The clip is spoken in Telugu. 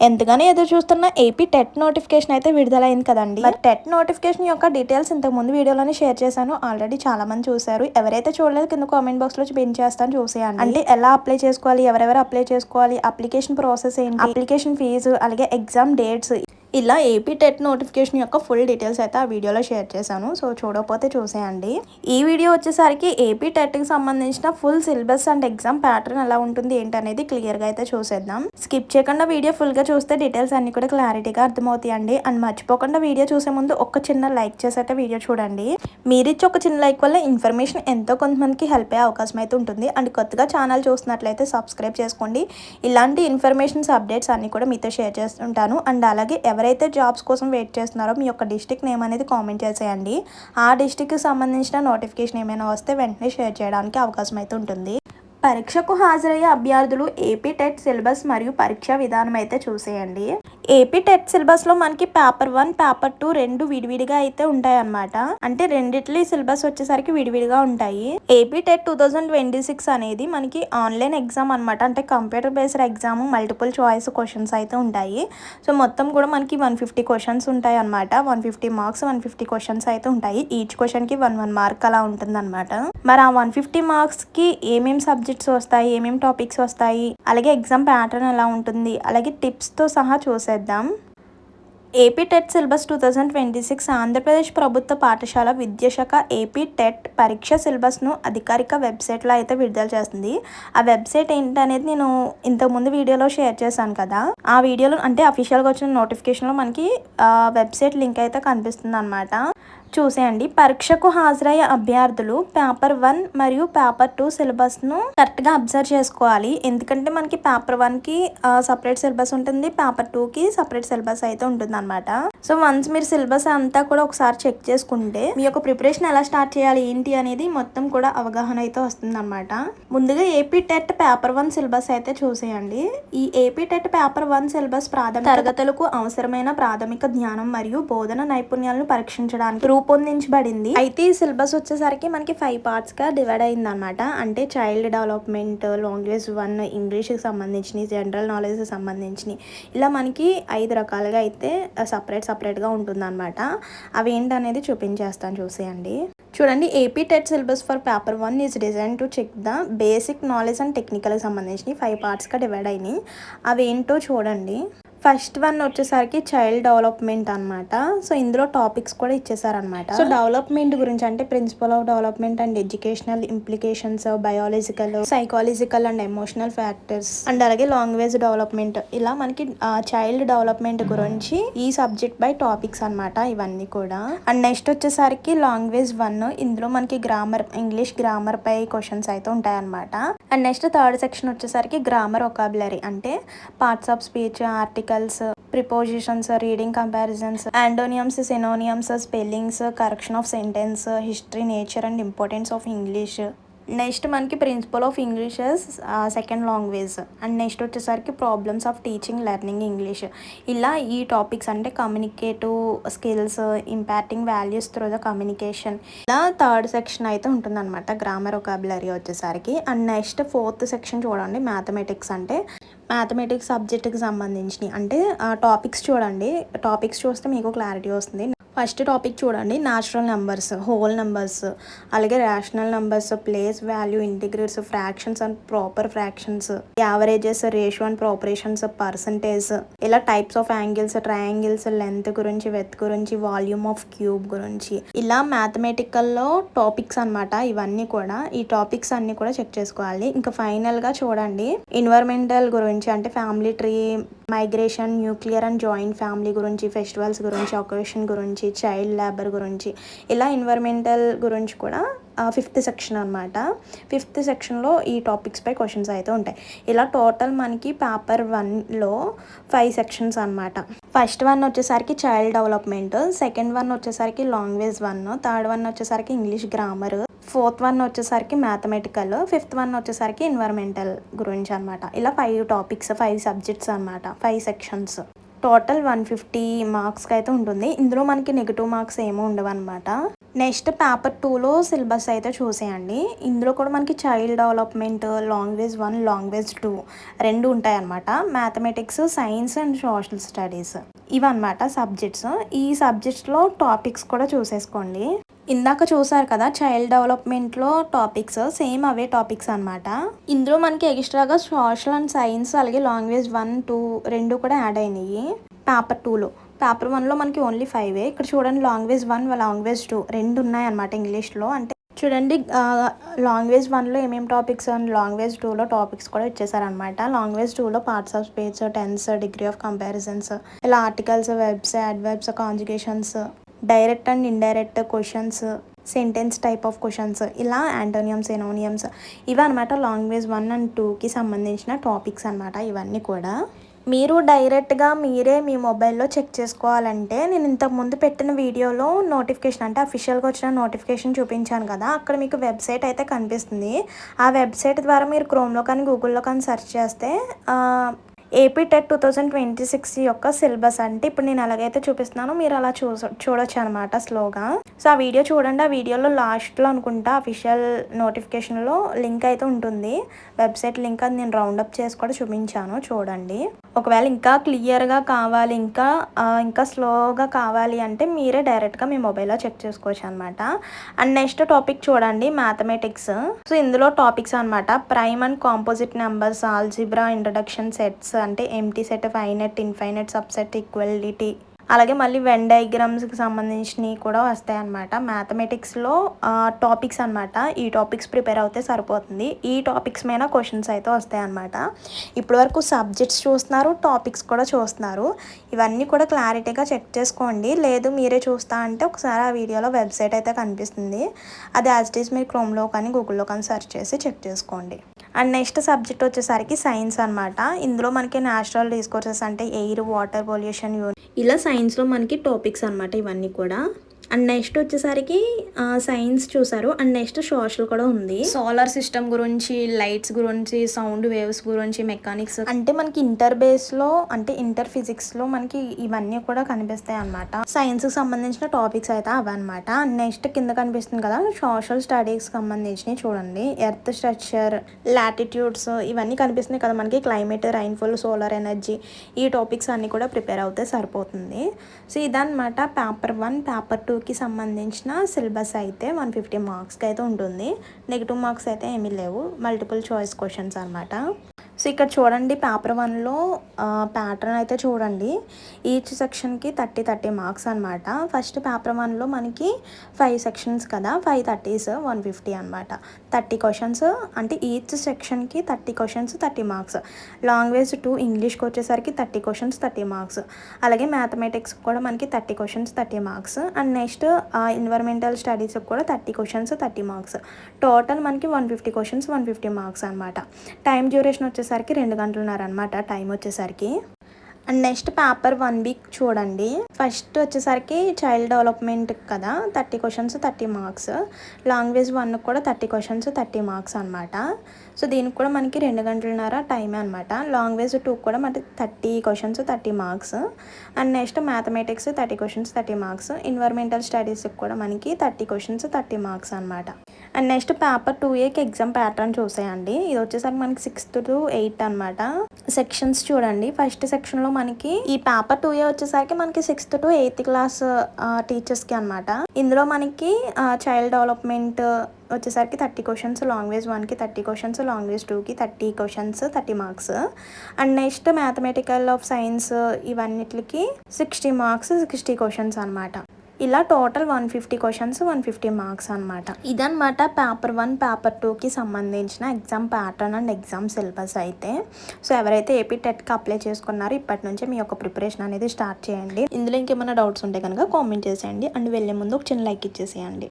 ఎంతగానో ఎదురు చూస్తున్న ఏపీ టెట్ నోటిఫికేషన్ అయితే విడుదలైంది కదండి. మరి టెట్ నోటిఫికేషన్ యొక్క డీటెయిల్స్ ఇంతకు ముందు వీడియోలోనే షేర్ చేశాను. ఆల్రెడీ చాలా మంది చూశారు. ఎవరైతే చూడలేదు కింద కామెంట్ బాక్స్ లో పిన్ చేస్తాను చూసేయండి. అంటే ఎలా అప్లై చేసుకోవాలి, ఎవరెవరు అప్లై చేసుకోవాలి, అప్లికేషన్ ప్రాసెస్ ఏంటి, అప్లికేషన్ ఫీజు, అలాగే ఎగ్జామ్ డేట్స్, ఇలా ఏపీ టెట్ నోటిఫికేషన్ యొక్క ఫుల్ డీటెయిల్స్ అయితే ఆ వీడియోలో షేర్ చేశాను. సో చూడకపోతే చూసేయండి. ఈ వీడియో వచ్చేసరికి ఏపీ టెట్కి సంబంధించిన full syllabus and exam pattern ఎలా ఉంటుంది ఏంటి అనేది క్లియర్గా అయితే చూసేద్దాం. స్కిప్ చేయకుండా వీడియో ఫుల్గా చూస్తే డీటెయిల్స్ అన్ని కూడా క్లారిటీగా అర్థమవుతాయండి. అండ్ మర్చిపోకుండా వీడియో చూసే ముందు ఒక చిన్న లైక్ చేసేట వీడియో చూడండి. మీరిచ్చి ఒక చిన్న లైక్ వల్ల ఇన్ఫర్మేషన్ ఎంతో కొంతమందికి హెల్ప్ అయ్యే అవకాశం అయితే ఉంటుంది. అండ్ కొత్తగా ఛానల్ చూస్తున్నట్లయితే సబ్స్క్రైబ్ చేసుకోండి. ఇలాంటి ఇన్ఫర్మేషన్స్ అప్డేట్స్ అన్ని కూడా మీతో షేర్ చేస్తుంటాను. అండ్ అలాగే ఎవరైతే జాబ్స్ కోసం వెయిట్ చేస్తున్నారో మీ యొక్క డిస్ట్రిక్ట్ నేమ్ అనేది కామెంట్ చేసేయండి. ఆ డిస్ట్రిక్ట్కి సంబంధించిన నోటిఫికేషన్ ఏమైనా వస్తే వెంటనే షేర్ చేయడానికి అవకాశం అయితే ఉంటుంది. పరీక్షకు హాజరయ్యే అభ్యర్థులు ఏపీ టెట్ సిలబస్ మరియు పరీక్షా విధానం అయితే చూసేయండి. ఏపీ టెట్ సిలబస్ లో మనకి పేపర్ 1, పేపర్ 2 రెండు విడివిడిగా అయితే ఉంటాయి అన్నమాట. అంటే రెండిట్లీ సిలబస్ వచ్చేసరికి విడివిడిగా ఉంటాయి. ఏపీ టెట్ 2026 అనేది మనకి ఆన్లైన్ ఎగ్జామ్ అనమాట. అంటే computer based exam, multiple choice questions అయితే ఉంటాయి. సో మొత్తం కూడా మనకి 150 క్వశ్చన్స్ ఉంటాయి అనమాట. 150 మార్క్స్, 150 క్వశ్చన్స్ అయితే ఉంటాయి. ఈచ్ క్వశ్చన్ కి 1 మార్క్ అలా ఉంటుంది అనమాట. మరి ఆ 150 మార్క్స్ కి ఏమేమి సబ్జెక్ట్స్ వస్తాయి, ఏమేమి టాపిక్స్ వస్తాయి, అలాగే ఎగ్జామ్ ప్యాటర్న్ ఎలా ఉంటుంది, అలాగే టిప్స్ తో సహా చూసేద్దాం. ఏపీ టెట్ సిలబస్ 2026 ఆంధ్రప్రదేశ్ ప్రభుత్వ పాఠశాల విద్యాశాఖ ఏపీ టెట్ పరీక్ష సిలబస్ను అధికారిక వెబ్సైట్లో అయితే విడుదల చేస్తుంది. ఆ వెబ్సైట్ ఏంటనేది నేను ఇంతకుముందు వీడియోలో షేర్ చేశాను కదా. ఆ వీడియోలో అంటే అఫీషియల్గా వచ్చిన నోటిఫికేషన్లో మనకి వెబ్సైట్ లింక్ అయితే కనిపిస్తుంది అనమాట. చూసేయండి. పరీక్షకు హాజరయ్యే అభ్యర్థులు పేపర్ 1 మరియు పేపర్ 2 సిలబస్ను కరెక్ట్గా అబ్జర్వ్ చేసుకోవాలి. ఎందుకంటే మనకి పేపర్ 1కి సపరేట్ సిలబస్ ఉంటుంది, పేపర్ 2కి సపరేట్ సిలబస్ అయితే ఉంటుంది అనమాట. సో వన్స్ మీరు సిలబస్ అంతా కూడా ఒకసారి చెక్ చేసుకుంటే మీ యొక్క ప్రిపరేషన్ ఎలా స్టార్ట్ చేయాలి ఏంటి అనేది మొత్తం కూడా అవగాహన అయితే వస్తుంది అనమాట. ముందుగా ఏపీ టెట్ పేపర్ 1 సిలబస్ అయితే చూసేయండి. ఈ ఏపీ టెట్ పేపర్ 1 సిలబస్ ప్రాథమిక తరగతులకు అవసరమైన ప్రాథమిక జ్ఞానం మరియు బోధన నైపుణ్యాలను పరీక్షించడానికి రూపొందించబడింది. అయితే ఈ సిలబస్ వచ్చేసరికి మనకి 5 పార్ట్స్ గా డివైడ్ అయింది అనమాట. అంటే చైల్డ్ డెవలప్మెంట్, లాంగ్వేజ్ 1, ఇంగ్లీష్ కి సంబంధించి, జనరల్ నాలెడ్జ్ సంబంధించి, ఇలా మనకి 5 రకాలుగా అయితే సపరేట్ గా ఉంటుంది అనమాట. అవి ఏంటనేది చూపించేస్తాను చూసేయండి. చూడండి. AP TET syllabus for paper 1 is design to check the basic knowledge and టెక్నికల్కి సంబంధించి 5 పార్ట్స్గా డివైడ్ అయినాయి. అవి ఏంటో చూడండి. ఫస్ట్ వన్ వచ్చేసరికి చైల్డ్ డెవలప్మెంట్ అనమాట. సో ఇందులో టాపిక్స్ కూడా ఇచ్చేసారనమాట. సో డెవలప్మెంట్ గురించి అంటే principle of development and educational implications, biological, psychological and emotional factors, and అలాగే లాంగ్వేజ్ డెవలప్మెంట్, ఇలా మనకి చైల్డ్ డెవలప్మెంట్ గురించి ఈ సబ్జెక్ట్ బై టాపిక్స్ అనమాట ఇవన్నీ కూడా. అండ్ నెక్స్ట్ వచ్చేసరికి లాంగ్వేజ్ 1, ఇందులో మనకి గ్రామర్, ఇంగ్లీష్ గ్రామర్ పై క్వశ్చన్స్ అయితే ఉంటాయన్నమాట. అండ్ నెక్స్ట్ థర్డ్ సెక్షన్ వచ్చేసరికి గ్రామర్ వొకాబులరీ, అంటే parts of speech, articles, prepositions, reading comparisons, antonyms, synonyms, spellings, correction of sentence, history, nature and importance of English. Next మనకి principle of English second language. And next వచ్చేసరికి problems of teaching learning English. ఇలా ఈ టాపిక్స్ అంటే communicative skills, impacting values through the communication, ఇలా థర్డ్ సెక్షన్ అయితే ఉంటుందన్నమాట గ్రామర్ వొకాబులరీ వచ్చేసరికి. అండ్ నెక్స్ట్ ఫోర్త్ సెక్షన్ చూడండి, మ్యాథమెటిక్స్. అంటే మ్యాథమెటిక్స్ సబ్జెక్ట్కి సంబంధించి అంటే టాపిక్స్ చూడండి. టాపిక్స్ చూస్తే మీకు క్లారిటీ వస్తుంది. ఫస్ట్ టాపిక్ చూడండి, న్యాచురల్ నెంబర్స్, హోల్ నెంబర్స్, అలాగే rational numbers, place value, integers, fractions and proper fractions, averages, ratio and proportions, percentage, ఇలా types of angles, triangles, length గురించి, వెత్ గురించి, వాల్యూమ్ ఆఫ్ క్యూబ్ గురించి, ఇలా మ్యాథమెటికల్లో టాపిక్స్ అనమాట ఇవన్నీ కూడా. ఈ టాపిక్స్ అన్ని కూడా చెక్ చేసుకోవాలి. ఇంకా ఫైనల్ గా చూడండి, ఎన్విరాన్మెంటల్ గురించి అంటే family tree, migration, nuclear and joint family గురించి, ఫెస్టివల్స్ గురించి, ఒకేషన్ గురించి, చైల్డ్ లేబర్ గురించి, ఇలా ఎన్విరాన్మెంటల్ గురించి కూడా 5th సెక్షన్ అనమాట. 5th సెక్షన్లో ఈ టాపిక్స్ పై క్వశ్చన్స్ అయితే ఉంటాయి. ఇలా టోటల్ మనకి పేపర్ 1లో 5 సెక్షన్స్ అనమాట. ఫస్ట్ వన్ వచ్చేసరికి చైల్డ్ డెవలప్మెంట్, సెకండ్ వన్ వచ్చేసరికి లాంగ్వేజ్ 1, థర్డ్ వన్ వచ్చేసరికి ఇంగ్లీష్ గ్రామర్, ఫోర్త్ వన్ వచ్చేసరికి మ్యాథమెటికల్, ఫిఫ్త్ వన్ వచ్చేసరికి ఎన్విరాన్మెంటల్ గురించి అనమాట. ఇలా 5 టాపిక్స్, 5 సబ్జెక్ట్స్ అనమాట, 5 సెక్షన్స్. టోటల్ 150 మార్క్స్కి అయితే ఉంటుంది. ఇందులో మనకి నెగిటివ్ మార్క్స్ ఏమీ ఉండవు అనమాట. నెక్స్ట్ పేపర్ 2లో సిలబస్ అయితే చూసేయండి. ఇందులో కూడా మనకి చైల్డ్ డెవలప్మెంట్, లాంగ్వేజ్ 1, లాంగ్వేజ్ 2 2 ఉంటాయన్నమాట. Mathematics, science and social studies ఇవన్నమాట సబ్జెక్ట్స్. ఈ సబ్జెక్ట్స్లో టాపిక్స్ కూడా చూసేసుకోండి. ఇందాక చూసారు కదా చైల్డ్ డెవలప్మెంట్లో టాపిక్స్, సేమ్ అవే టాపిక్స్ అనమాట. ఇందులో మనకి ఎక్స్ట్రాగా సోషల్ అండ్ సైన్స్ అలాగే లాంగ్వేజ్ 1, 2 రెండు కూడా యాడ్ అయినాయి పేపర్ 2లో. పేపర్ 1లో మనకి ఓన్లీ 5. ఇక్కడ చూడండి లాంగ్వేజ్ 1, లాంగ్వేజ్ 2 రెండు ఉన్నాయన్నమాట ఇంగ్లీష్లో. అంటే చూడండి లాంగ్వేజ్ 1లో ఏమేమి టాపిక్స్ అండ్ లాంగ్వేజ్ 2లో టాపిక్స్ కూడా ఇచ్చేసారనమాట. లాంగ్వేజ్ 2లో parts of speech, tense, degree of comparisons, ఇలా articles, verbs, adverbs, conjugations, direct and indirect questions, sentence type of questions, ఇలా యాంటోనియమ్స్, ఎనోనియమ్స్ ఇవి అనమాట లాంగ్వేజ్ 1 అండ్ 2కి సంబంధించిన టాపిక్స్ అనమాట ఇవన్నీ కూడా. మీరు డైరెక్ట్గా మీరే మీ మొబైల్లో చెక్ చేసుకోవాలంటే నేను ఇంతకుముందు పెట్టిన వీడియోలో నోటిఫికేషన్ అంటే అఫీషియల్గా వచ్చిన నోటిఫికేషన్ చూపించాను కదా, అక్కడ మీకు వెబ్సైట్ అయితే కనిపిస్తుంది. ఆ వెబ్సైట్ ద్వారా మీరు క్రోమ్లో కానీ గూగుల్లో కానీ సెర్చ్ చేస్తే ఏపీ టెట్ 2026 యొక్క సిలబస్ అంటే ఇప్పుడు నేను ఎలాగైతే చూపిస్తున్నానో మీరు అలా చూడొచ్చు అనమాట స్లోగా. సో ఆ వీడియో చూడండి. ఆ వీడియోలో లాస్ట్లో అనుకుంటా అఫీషియల్ నోటిఫికేషన్లో లింక్ అయితే ఉంటుంది, వెబ్సైట్ లింక్. అది నేను రౌండప్ చేసి కూడా చూపించాను, చూడండి. ఒకవేళ ఇంకా క్లియర్గా కావాలి, ఇంకా స్లోగా కావాలి అంటే మీరే డైరెక్ట్గా మీ మొబైల్లో చెక్ చేసుకోవచ్చు అనమాట. అండ్ నెక్స్ట్ టాపిక్ చూడండి మ్యాథమెటిక్స్. సో ఇందులో టాపిక్స్ అనమాట prime and composite numbers, algebra, introduction, sets అంటే empty set, finite, infinite, subset, equality, అలాగే మళ్ళీ వెన్ డయాగ్రామ్స్కి సంబంధించినవి కూడా వస్తాయి అన్నమాట. మ్యాథమెటిక్స్లో టాపిక్స్ అనమాట. ఈ టాపిక్స్ ప్రిపేర్ అవుతే సరిపోతుంది. ఈ టాపిక్స్ మీద క్వశ్చన్స్ అయితే వస్తాయి అన్నమాట. ఇప్పటివరకు సబ్జెక్ట్స్ చూస్తున్నారు, టాపిక్స్ కూడా చూస్తున్నారు. ఇవన్నీ కూడా క్లారిటీగా చెక్ చేసుకోండి. లేదు మీరే చూస్తా అంటే ఒకసారి ఆ వీడియోలో వెబ్సైట్ అయితే కనిపిస్తుంది, అది యాజ్ ఇట్ ఈస్ మీరు క్రోమ్లో కానీ గూగుల్లో కానీ సెర్చ్ చేసి చెక్ చేసుకోండి. అండ్ నెక్స్ట్ సబ్జెక్ట్ వచ్చేసరికి సైన్స్ అనమాట. ఇందులో మనకి న్యాచురల్ రిసోర్సెస్ అంటే ఎయిర్, వాటర్, పొల్యూషన్, ఇలా సైన్స్లో మనకి టాపిక్స్ అనమాట ఇవన్నీ కూడా. అండ్ నెక్స్ట్ వచ్చేసరికి సైన్స్ చూసారు. అండ్ నెక్స్ట్ సోషల్ కూడా ఉంది. సోలార్ సిస్టమ్ గురించి, లైట్స్ గురించి, సౌండ్ వేవ్స్ గురించి, మెకానిక్స్ అంటే మనకి ఇంటర్ బేస్లో అంటే ఇంటర్ ఫిజిక్స్లో మనకి ఇవన్నీ కూడా కనిపిస్తాయి అనమాట. సైన్స్కి సంబంధించిన టాపిక్స్ అయితే అవన్నమాట. నెక్స్ట్ కింద కనిపిస్తుంది కదా సోషల్ స్టడీస్కి సంబంధించినవి చూడండి. ఎర్త్ స్ట్రక్చర్, లాటిట్యూడ్స్ ఇవన్నీ కనిపిస్తున్నాయి కదా మనకి. క్లైమేట్, రైన్ఫాల్, సోలార్ ఎనర్జీ, ఈ టాపిక్స్ అన్నీ కూడా ప్రిపేర్ అవుతే సరిపోతుంది. సో ఇదన్నమాట పేపర్ 1. పేపర్ 2కి సంబంధించిన సిలబస్ అయితే 150 మార్క్స్కి అయితే ఉంటుంది. నెగిటివ్ మార్క్స్ అయితే ఏమీ లేవు, మల్టిపుల్ చాయిస్ క్వశ్చన్స్ అనమాట. సో ఇక్కడ చూడండి పేపర్ 1లో ప్యాటర్న్ అయితే చూడండి. ఈచ్ సెక్షన్కి 30 మార్క్స్ అనమాట. ఫస్ట్ పేపర్ 1లో మనకి 5 సెక్షన్స్ కదా, 5 30s 150 అనమాట. 30 క్వశ్చన్స్ అంటే ఈచ్ సెక్షన్కి 30 క్వశ్చన్స్ 30 మార్క్స్. లాంగ్వేజ్ 2 ఇంగ్లీష్కి వచ్చేసరికి 30 క్వశ్చన్స్ 30 మార్క్స్. అలాగే మ్యాథమెటిక్స్ కూడా మనకి 30 questions 30 marks. And next environmental స్టడీస్కి కూడా 30 క్వశ్చన్స్ 30 మార్క్స్. టోటల్ మనకి 150 క్వశ్చన్స్ 150 మార్క్స్ అనమాట. టైం డ్యూరేషన్ వచ్చేసరికి 2 గంటలున్నర అనమాట టైం వచ్చేసరికి. అండ్ నెక్స్ట్ పేపర్ 1 వీక్ చూడండి. ఫస్ట్ వచ్చేసరికి చైల్డ్ డెవలప్మెంట్ కదా, 30 క్వశ్చన్స్ 30 మార్క్స్. లాంగ్వేజ్ 1 కూడా 30 క్వశ్చన్స్ 30 మార్క్స్ అనమాట. సో దీనికి కూడా మనకి 2 గంటలున్నర టైమే అనమాట. లాంగ్వేజ్ 2 కూడా మనకి 30 questions 30 marks. And next mathematics 30 questions 30 marks. Environmental స్టడీస్కి కూడా మనకి 30 క్వశ్చన్స్ 30 మార్క్స్ అనమాట. అండ్ నెక్స్ట్ పేపర్ 2Aకి ఎగ్జామ్ ప్యాటర్న్ చూసేయండి. ఇది వచ్చేసరికి మనకి 6th to 8th అనమాట. సెక్షన్స్ చూడండి. ఫస్ట్ సెక్షన్లో మనకి ఈ పేపర్ 2A వచ్చేసరికి మనకి 6th to 8th క్లాస్ టీచర్స్కి అనమాట. ఇందులో మనకి చైల్డ్ డెవలప్మెంట్ వచ్చేసరికి 30 క్వశ్చన్స్, లాంగ్వేజ్ 1కి 30 క్వశ్చన్స్, లాంగ్వేజ్ 2కి 30 questions 30 marks. And next mathematical of science ఇవన్నిటికి 60 మార్క్స్ 60 క్వశ్చన్స్ అనమాట. ఇలా టోటల్ 150 క్వశ్చన్స్ 150 మార్క్స్ అనమాట. ఇదనమాట పేపర్ 1 పేపర్ 2కి సంబంధించిన exam pattern and exam syllabus అయితే. సో ఎవరైతే ఏపీ టెట్కి అప్లై చేసుకున్నారో ఇప్పటి నుంచే మీ యొక్క ప్రిపరేషన్ అనేది స్టార్ట్ చేయండి. ఇందులో ఇంకేమైనా డౌట్స్ ఉంటే కనుక కామెంట్ చేసేయండి. అండ్ వెళ్ళే ముందు ఒక చిన్న లైక్ ఇచ్చేసేయండి.